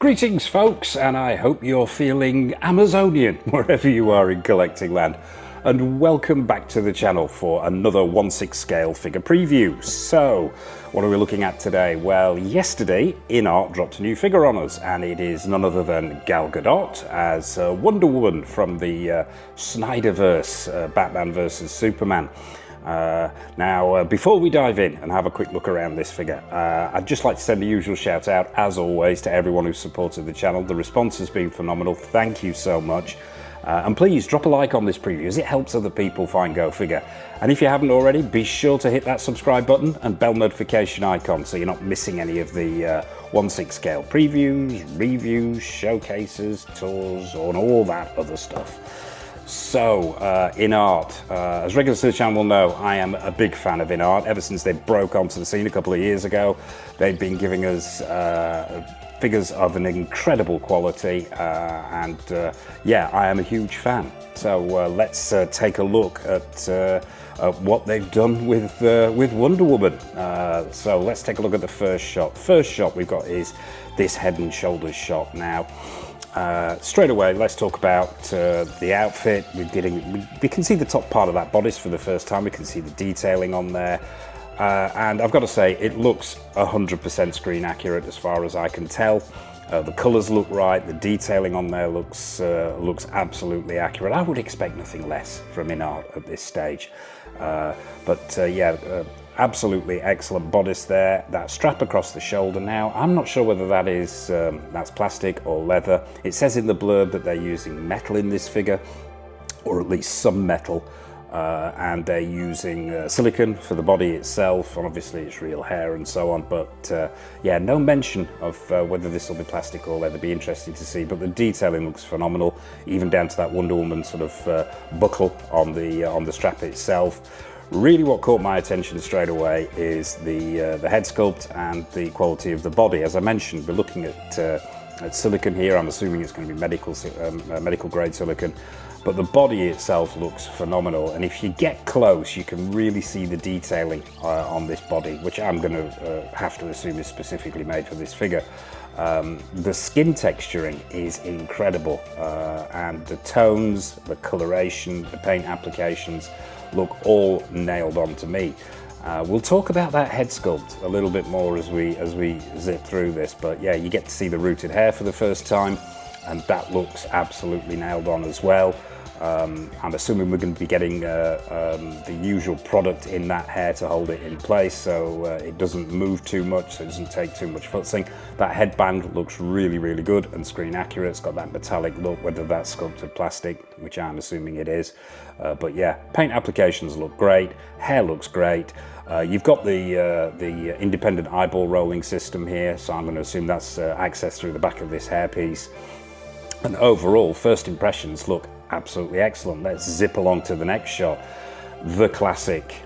Greetings folks, and I hope you're feeling Amazonian wherever you are in collecting land. And welcome back to the channel for another 1/6 scale figure preview. So, what are we looking at today? Well, yesterday Inart dropped a new figure on us, and it is none other than Gadot as Wonder Woman from the Snyderverse, Batman vs Superman. Now, before we dive in and have a quick look around this figure, I'd just like to send the usual shout out, as always, to everyone who's supported the channel. The response has been phenomenal. Thank you so much. And please drop a like on this preview as it helps other people find Go Figure. And if you haven't already, be sure to hit that subscribe button and bell notification icon so you're not missing any of the 1/6 scale previews, reviews, showcases, tours, and all that other stuff. So, Inart, as regulars to the channel will know, I am a big fan of Inart. Ever since they broke onto the scene a couple of years ago, they've been giving us figures of an incredible quality, and yeah, I am a huge fan. So let's take a look at what they've done with Wonder Woman. So let's take a look at the first shot. First shot we've got is this head and shoulders shot. Now, straight away, let's talk about the outfit. We can see the top part of that bodice for the first time. We can see the detailing on there. And I've got to say, it looks 100% screen accurate as far as I can tell. The colours look right, the detailing on there looks absolutely accurate. I would expect nothing less from Inart at this stage. Yeah, absolutely excellent bodice there. That strap across the shoulder now, I'm not sure whether that is that's plastic or leather. It says in the blurb that they're using metal in this figure, or at least some metal. And they're using silicone for the body itself, and obviously it's real hair and so on, but yeah, no mention of whether this will be plastic or leather. Be interesting to see, but the detailing looks phenomenal, even down to that Wonder Woman sort of buckle on the strap itself. Really what caught my attention straight away is the head sculpt and the quality of the body. As I mentioned, we're looking at silicone here. I'm assuming it's going to be medical grade silicone. But the body itself looks phenomenal, and if you get close, you can really see the detailing on this body, which I'm going to have to assume is specifically made for this figure. The skin texturing is incredible, and the tones, the coloration, the paint applications look all nailed on to me. We'll talk about that head sculpt a little bit more as we zip through this, but yeah, you get to see the rooted hair for the first time, and that looks absolutely nailed on as well. I'm assuming we're going to be getting the usual product in that hair to hold it in place, so it doesn't move too much, so it doesn't take too much futzing. That headband looks really, really good and screen accurate. It's got that metallic look, whether that's sculpted plastic, which I'm assuming it is. But yeah, paint applications look great, hair looks great. You've got the independent eyeball rolling system here, so I'm going to assume that's accessed through the back of this hairpiece. And overall, first impressions look absolutely excellent. Let's zip along to the next shot. The classic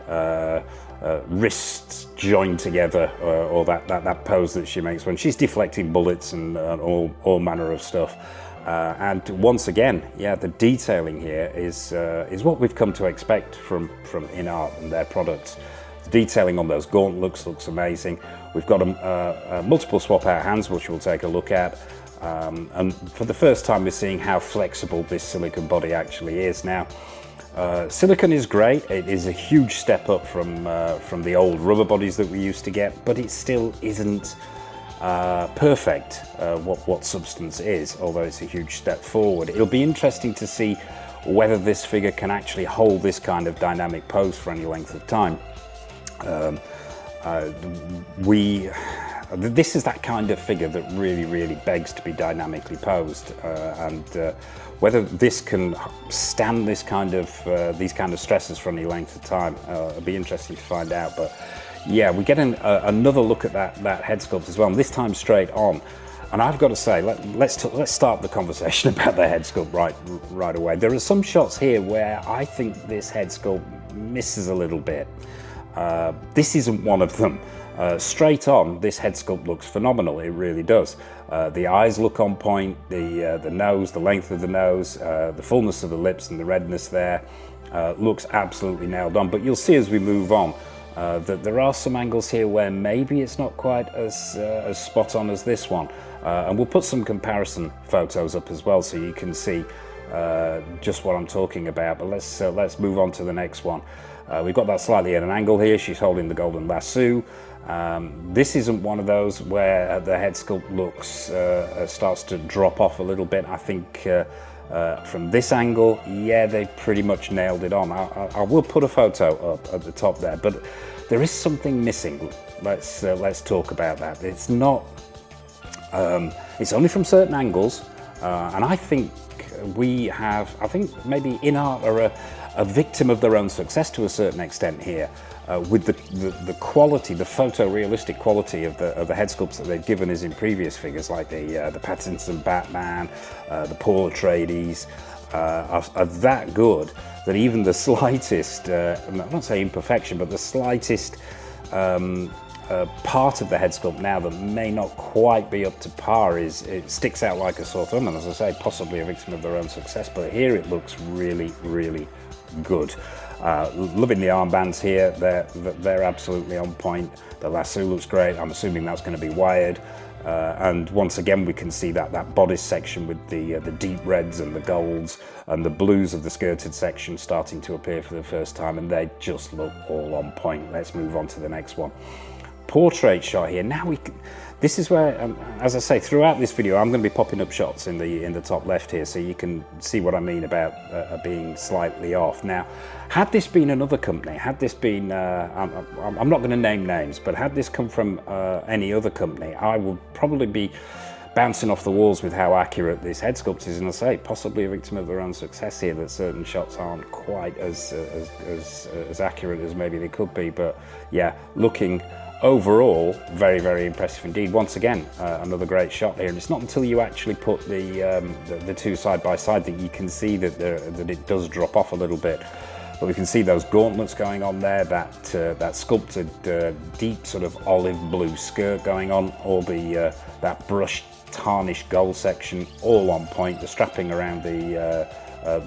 wrists joined together, or that pose that she makes when she's deflecting bullets and all manner of stuff. And once again, yeah, the detailing here is what we've come to expect from Inart and their products. The detailing on those gauntlets looks amazing. We've got multiple swap out hands, which we'll take a look at. And for the first time, we're seeing how flexible this silicone body actually is. Now, silicone is great. It is a huge step up from the old rubber bodies that we used to get, but it still isn't perfect what substance is, although it's a huge step forward. It'll be interesting to see whether this figure can actually hold this kind of dynamic pose for any length of time. This is that kind of figure that really begs to be dynamically posed, and whether this can stand this these kind of stresses for any length of time, it'll be interesting to find out. But yeah, we get another look at that head sculpt as well, and this time straight on. And I've got to say, let's start the conversation about the head sculpt right away. There are some shots here where I think this head sculpt misses a little bit. This isn't one of them. Straight on, this head sculpt looks phenomenal. It really does. The eyes look on point, the nose, the length of the nose, the fullness of the lips and the redness there looks absolutely nailed on. But you'll see as we move on that there are some angles here where maybe it's not quite as spot on as this one. and we'll put some comparison photos up as well so you can see just what I'm talking about. But let's move on to the next one. We've got that slightly at an angle here. She's holding the golden lasso. This isn't one of those where the head sculpt looks starts to drop off a little bit. I think from this angle, yeah, they pretty much nailed it on. I will put a photo up at the top there, but there is something missing. Let's talk about that. It's not. It's only from certain angles, and I think I think maybe Inart are a victim of their own success to a certain extent here, with the quality, the photorealistic quality of the head sculpts that they've given us in previous figures, like the Pattinson Batman, the Paul Atreides, are that good that even the slightest, I'm not saying imperfection, but the slightest part of the head sculpt now that may not quite be up to par it sticks out like a sore thumb, and as I say, possibly a victim of their own success. But here it looks really, really good. Loving the armbands here. They're absolutely on point. The lasso looks great. I'm assuming that's going to be wired. And once again, we can see that bodice section with the deep reds and the golds and the blues of the skirted section starting to appear for the first time, and they just look all on point. Let's move on to the next one. Portrait shot here. Now this is where, as I say, throughout this video, I'm going to be popping up shots in the top left here, so you can see what I mean about being slightly off. Now, had this been another company, had this been, I'm not going to name names, but had this come from any other company, I would probably be bouncing off the walls with how accurate this head sculpt is, and I say possibly a victim of their own success here, that certain shots aren't quite as accurate as maybe they could be. But yeah, looking overall very, very impressive indeed. Once again, another great shot here, and it's not until you actually put the two side by side that you can see that it does drop off a little bit. But we can see those gauntlets going on there, that sculpted deep sort of olive blue skirt going on, all that brushed tarnished gold section all on point, the strapping around the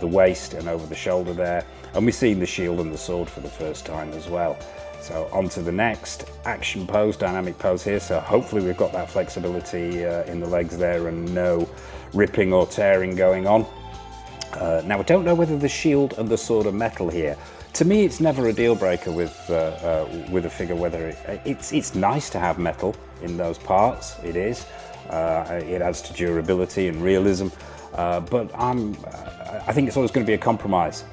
waist and over the shoulder there, and we've seen the shield and the sword for the first time as well. So on to the next action pose, dynamic pose here. So hopefully we've got that flexibility in the legs there and no ripping or tearing going on. Now I don't know whether the shield and the sword are metal here. To me, it's never a deal breaker with a figure whether it's nice to have metal in those parts. It is. It adds to durability and realism. But I think it's always going to be a compromise,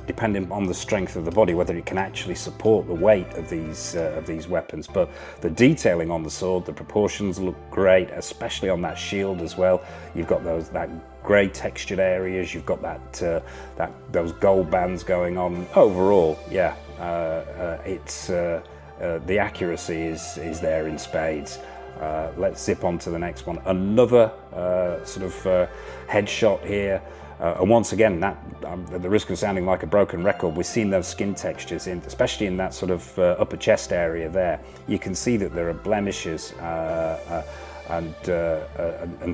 depending on the strength of the body, whether it can actually support the weight of these weapons. But the detailing on the sword, the proportions look great, especially on that shield as well. You've got that grey textured areas. You've got those gold bands going on. Overall, yeah, it's the accuracy is there in spades. Let's zip on to the next one. Another sort of headshot here. And once again, at the risk of sounding like a broken record, we've seen those skin textures, especially in that sort of upper chest area there. You can see that there are blemishes and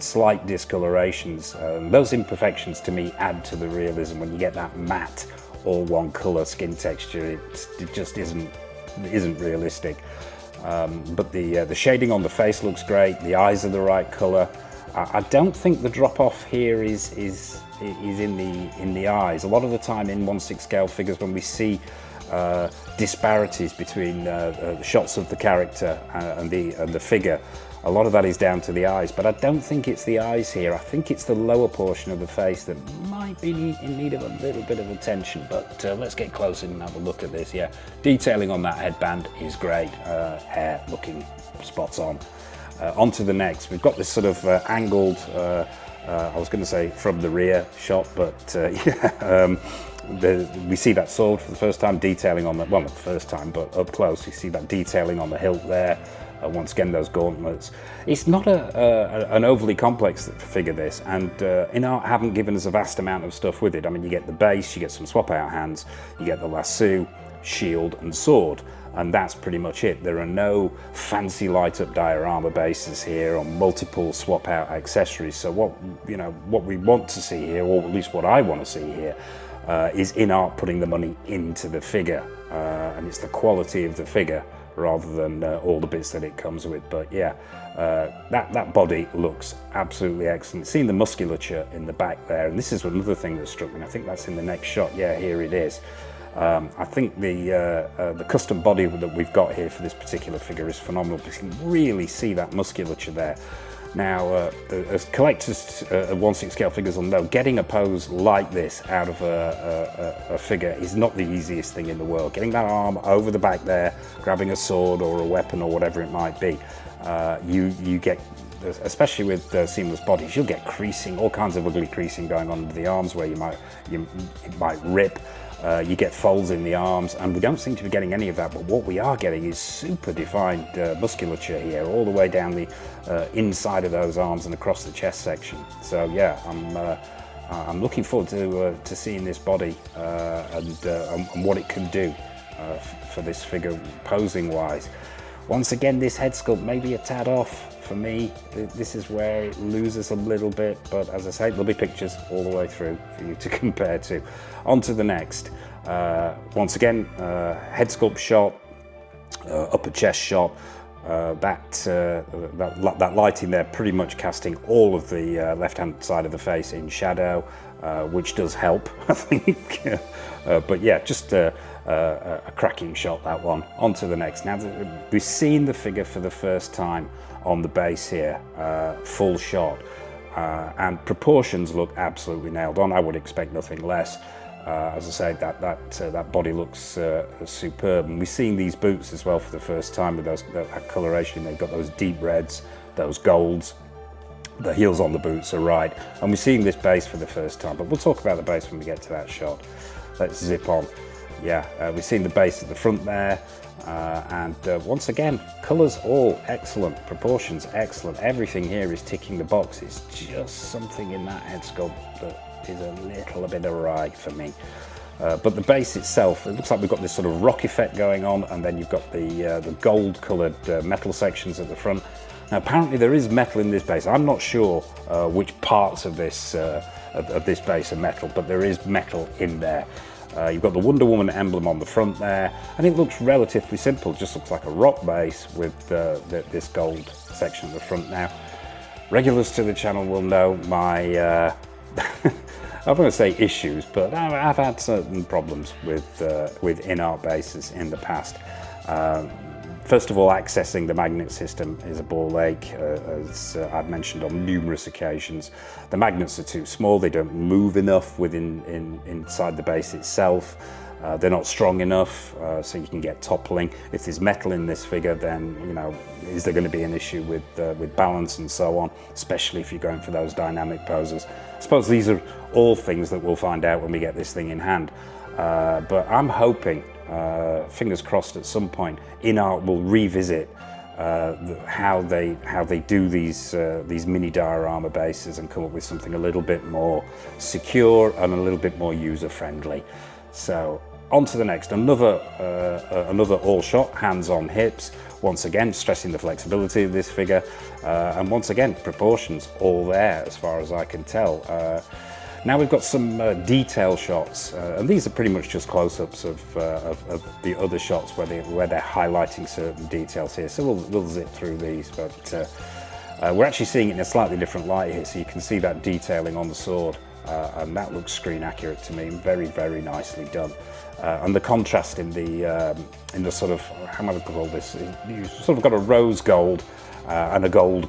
slight discolorations. Those imperfections, to me, add to the realism. When you get that matte, all one colour skin texture, it just isn't realistic. But the shading on the face looks great. The eyes are the right colour. I don't think the drop off here is in the eyes. A lot of the time in 1/6 scale figures, when we see disparities between the shots of the character and the figure, a lot of that is down to the eyes. But I don't think it's the eyes here. I think it's the lower portion of the face that might be in need of a little bit of attention. But let's get closer and have a look at this. Yeah, detailing on that headband is great. Hair looking spots on. On to the next. We've got this sort of angled, I was going to say from the rear shot, but yeah, we see that sword for the first time, detailing on the, well, not the first time, but up close, you see that detailing on the hilt there. Once again, those gauntlets. It's not an overly complex figure, this, and Inart haven't given us a vast amount of stuff with it. I mean, you get the base, you get some swap out hands, you get the lasso, shield and sword, and that's pretty much it. There are no fancy light up diorama bases here or multiple swap out accessories. So what we want to see here, or at least what I want to see here, is Inart putting the money into the figure, and it's the quality of the figure rather than all the bits that it comes with. But yeah, that body looks absolutely excellent. Seeing the musculature in the back there, and this is another thing that struck me. I think that's in the next shot. Yeah, here it is. I think the custom body that we've got here for this particular figure is phenomenal, because you can really see that musculature there. Now, as collectors of 1/6 scale figures will know, getting a pose like this out of a figure is not the easiest thing in the world. Getting that arm over the back there, grabbing a sword or a weapon or whatever it might be, you get, especially with seamless bodies, you'll get creasing, all kinds of ugly creasing going on under the arms where it might rip. You get folds in the arms, and we don't seem to be getting any of that, but what we are getting is super defined musculature here, all the way down the inside of those arms and across the chest section. So yeah, I'm looking forward to seeing this body and what it can do for this figure posing wise. Once again, this head sculpt may be a tad off. For me, this is where it loses a little bit, but as I say, there'll be pictures all the way through for you to compare to. On to the next. Once again, head sculpt shot, upper chest shot. That lighting there pretty much casting all of the left-hand side of the face in shadow, which does help, I think. But yeah, just a cracking shot, that one. On to the next. Now, we've seen the figure for the first time on the base here, full shot, and proportions look absolutely nailed on. I would expect nothing less. As I say, that body looks superb, and we've seen these boots as well for the first time with that coloration. They've got those deep reds, those golds. The heels on the boots are right, and we're seeing this base for the first time. But we'll talk about the base when we get to that shot. Let's zip on. Yeah, we've seen the base at the front there. And once again, colours all excellent, proportions excellent, everything here is ticking the box. It's just something in that head sculpt that is a little bit awry for me. But the base itself, it looks like we've got this sort of rock effect going on, and then you've got the gold coloured metal sections at the front. Now apparently there is metal in this base. I'm not sure which parts of this base are metal, but there is metal in there. You've got the Wonder Woman emblem on the front there, and it looks relatively simple. It just looks like a rock base with this gold section at the front. Now, regulars to the channel will know my, I'm going to say issues, but I've had certain problems with Inart bases in the past. First of all, accessing the magnet system is a ball ache, as I've mentioned on numerous occasions. The magnets are too small, they don't move enough inside the base itself. They're not strong enough, so you can get toppling. If there's metal in this figure, then, you know, is there going to be an issue with balance and so on, especially if you're going for those dynamic poses. I suppose these are all things that we'll find out when we get this thing in hand. But I'm hoping, fingers crossed, at some point Inart will revisit how they do these mini diorama bases and come up with something a little bit more secure and a little bit more user friendly. So on to the next, another all shot, hands on hips, once again stressing the flexibility of this figure, and once again proportions all there as far as I can tell. Now we've got some detail shots, and these are pretty much just close-ups of the other shots where they're highlighting certain details here. So we'll zip through these, but we're actually seeing it in a slightly different light here, so you can see that detailing on the sword, and that looks screen accurate to me, very, very nicely done. And the contrast in the sort of, how am I going to call this? You've sort of got a rose gold and a gold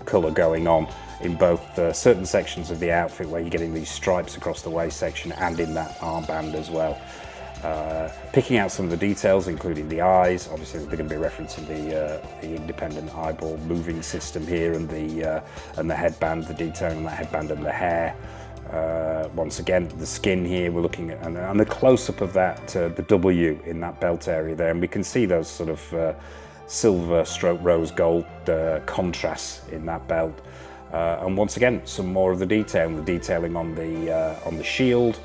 colour going on in both certain sections of the outfit where you're getting these stripes across the waist section and in that armband as well. Picking out some of the details, including the eyes. Obviously they're going to be referencing the independent eyeball moving system here, and the headband, the detailing on that headband and the hair. Once again, the skin here, we're looking at, and a close-up of that, the W in that belt area there, and we can see those sort of silver stroke rose gold contrasts in that belt. And once again, some more of the detailing on the shield,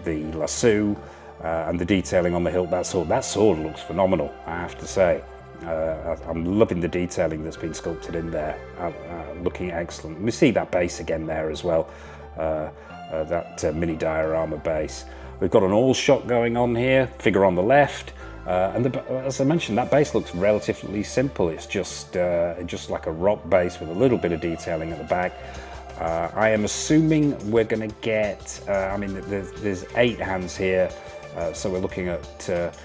the lasso, and the detailing on the hilt. That sword looks phenomenal, I have to say. I'm loving the detailing that's been sculpted in there, looking excellent. We see that base again there as well, that mini diorama base. We've got an all shot going on here, figure on the left, As I mentioned, that base looks relatively simple. It's just like a rock base with a little bit of detailing at the back. I am assuming we're going to get, I mean, there's 8 hands here, so we're looking at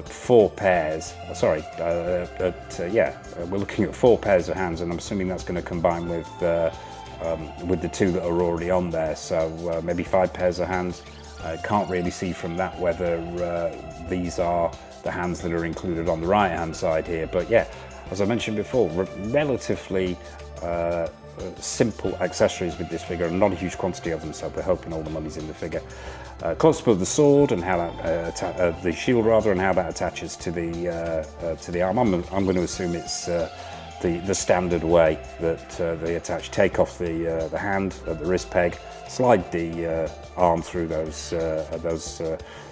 4 pairs. We're looking at 4 pairs of hands, and I'm assuming that's going to combine with the 2 that are already on there. So maybe 5 pairs of hands. I can't really see from that whether these are the hands that are included on the right hand side here, but yeah, as I mentioned before, relatively simple accessories with this figure, and not a huge quantity of them, so we're hoping all the money's in the figure. Close-up of the sword and how that the shield rather, and how that attaches to the arm. I'm going to assume it's the standard way that they attach. Take off the hand at the wrist peg, slide the arm through those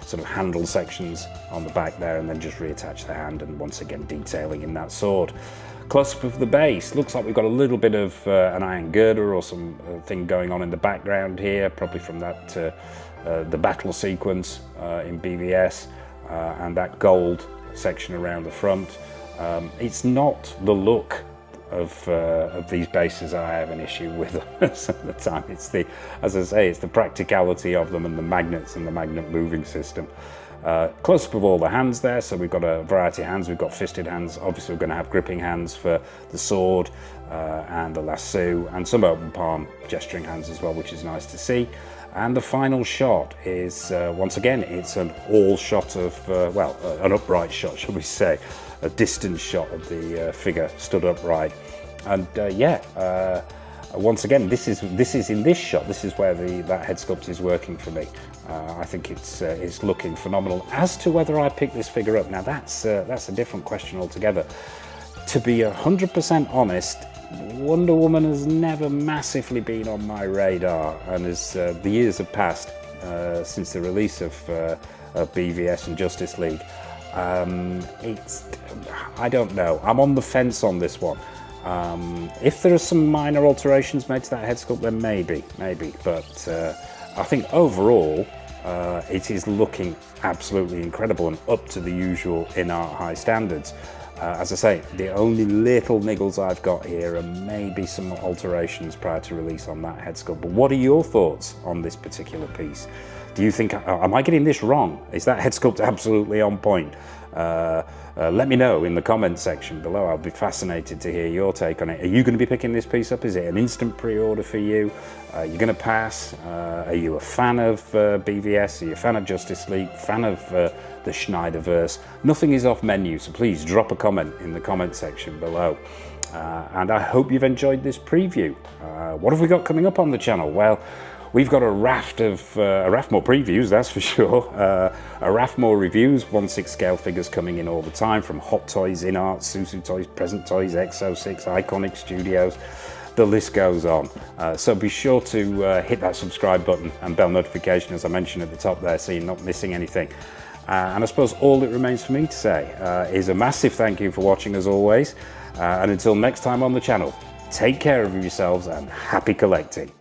sort of handle sections on the back there, and then just reattach the hand, and once again detailing in that sword. Close-up of the base. Looks like we've got a little bit of an iron girder or some thing going on in the background here, probably from that the battle sequence in BVS, and that gold section around the front. It's not the look of these bases I have an issue with some of the time. It's the, as I say, it's the practicality of them and the magnets and the magnet moving system. Close-up of all the hands there, so we've got a variety of hands. We've got fisted hands, obviously we're going to have gripping hands for the sword and the lasso, and some open palm gesturing hands as well, which is nice to see. And the final shot is, once again, it's an all shot of, well, an upright shot, shall we say, a distance shot of the figure stood upright. And once again, this is in this shot, this is where that head sculpt is working for me. I think it's looking phenomenal. As to whether I pick this figure up, now that's a different question altogether. To be 100% honest, Wonder Woman has never massively been on my radar, and as the years have passed since the release of BVS and Justice League, I don't know. I'm on the fence on this one. If there are some minor alterations made to that head sculpt, then maybe, but I think overall it is looking absolutely incredible and up to the usual Inart high standards. As I say, the only little niggles I've got here are maybe some alterations prior to release on that head sculpt. But what are your thoughts on this particular piece? Do you think, am I getting this wrong? Is that head sculpt absolutely on point? Let me know in the comment section below. I'll be fascinated to hear your take on it. Are you going to be picking this piece up? Is it an instant pre-order for you? You're going to pass? Are you a fan of BVS? Are you a fan of Justice League? Fan of the Schneiderverse? Nothing is off menu, so please drop a comment in the comment section below. And I hope you've enjoyed this preview. What have we got coming up on the channel? Well, we've got a raft more previews, that's for sure. A raft more reviews, 1/6 scale figures coming in all the time, from Hot Toys, Inart, Susu Toys, Present Toys, Exo6, Iconic Studios. The list goes on. So be sure to hit that subscribe button and bell notification, as I mentioned at the top there, so you're not missing anything. And I suppose all that remains for me to say is a massive thank you for watching, as always. And until next time on the channel, take care of yourselves and happy collecting.